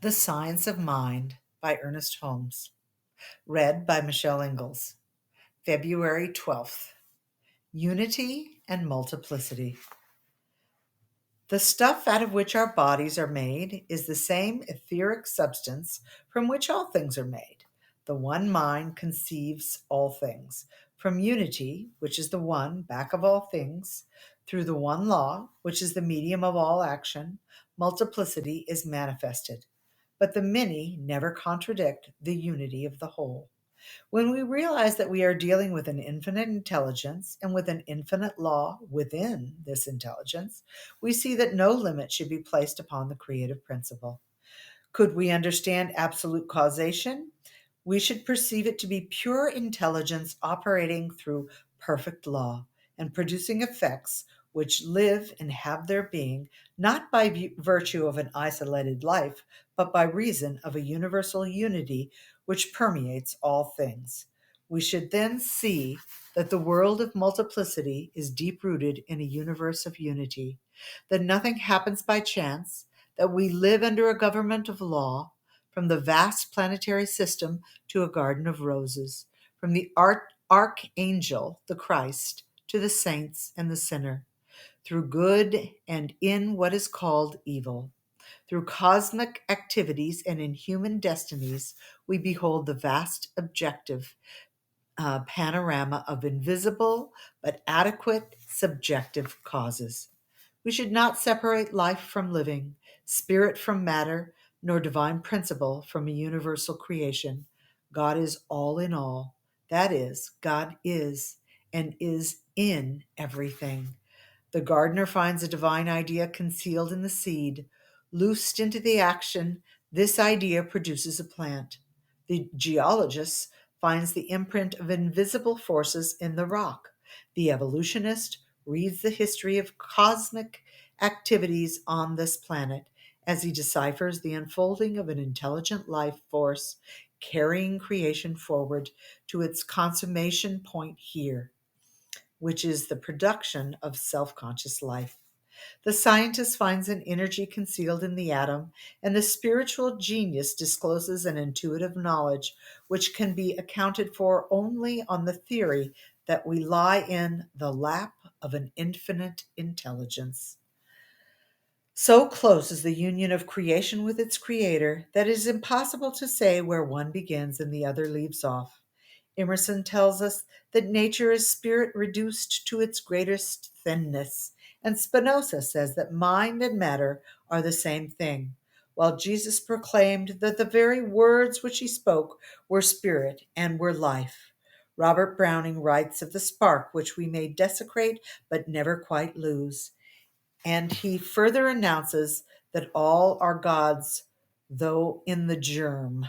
The Science of Mind by Ernest Holmes. Read by Michelle Ingalls. February 12th. Unity and Multiplicity. The stuff out of which our bodies are made is the same etheric substance from which all things are made. The one mind conceives all things. From unity, which is the one back of all things, through the one law, which is the medium of all action, multiplicity is manifested. But the many never contradict the unity of the whole. When we realize that we are dealing with an infinite intelligence and with an infinite law within this intelligence, we see that no limit should be placed upon the creative principle. Could we understand absolute causation? We should perceive it to be pure intelligence operating through perfect law and producing effects which live and have their being not by virtue of an isolated life, but by reason of a universal unity which permeates all things. We should then see that the world of multiplicity is deep rooted in a universe of unity, that nothing happens by chance, that we live under a government of law, from the vast planetary system to a garden of roses, from the archangel, the Christ, to the saints and the sinner, through good and in what is called evil. Through cosmic activities and in human destinies, we behold the vast objective panorama of invisible but adequate subjective causes. We should not separate life from living, spirit from matter, nor divine principle from a universal creation. God is all in all. That is, God is and is in everything. The gardener finds a divine idea concealed in the seed. Loosed into the action, this idea produces a plant. The geologist finds the imprint of invisible forces in the rock. The evolutionist reads the history of cosmic activities on this planet as he deciphers the unfolding of an intelligent life force carrying creation forward to its consummation point here, which is the production of self-conscious life. The scientist finds an energy concealed in the atom, and the spiritual genius discloses an intuitive knowledge which can be accounted for only on the theory that we lie in the lap of an infinite intelligence. So close is the union of creation with its creator that it is impossible to say where one begins and the other leaves off. Emerson tells us that nature is spirit reduced to its greatest thinness, and Spinoza says that mind and matter are the same thing, while Jesus proclaimed that the very words which he spoke were spirit and were life. Robert Browning writes of the spark which we may desecrate but never quite lose. And he further announces that all are God's, though in the germ.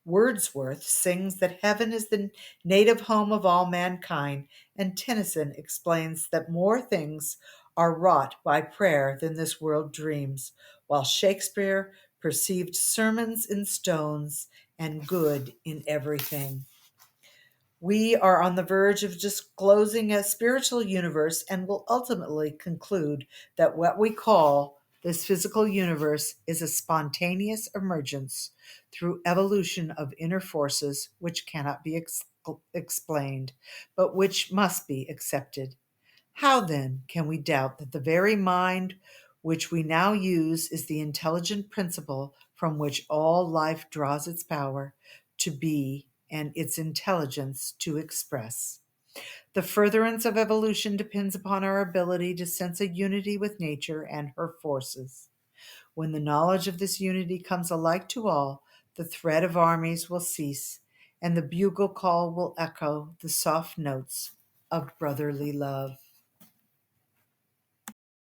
Wordsworth sings that heaven is the native home of all mankind, and Tennyson explains that more things are wrought by prayer than this world dreams, while Shakespeare perceived sermons in stones and good in everything. We are on the verge of disclosing a spiritual universe and will ultimately conclude that what we call this physical universe is a spontaneous emergence through evolution of inner forces which cannot be explained, but which must be accepted. How then can we doubt that the very mind which we now use is the intelligent principle from which all life draws its power to be and its intelligence to express? The furtherance of evolution depends upon our ability to sense a unity with nature and her forces. When the knowledge of this unity comes alike to all, the thread of armies will cease, and the bugle call will echo the soft notes of brotherly love.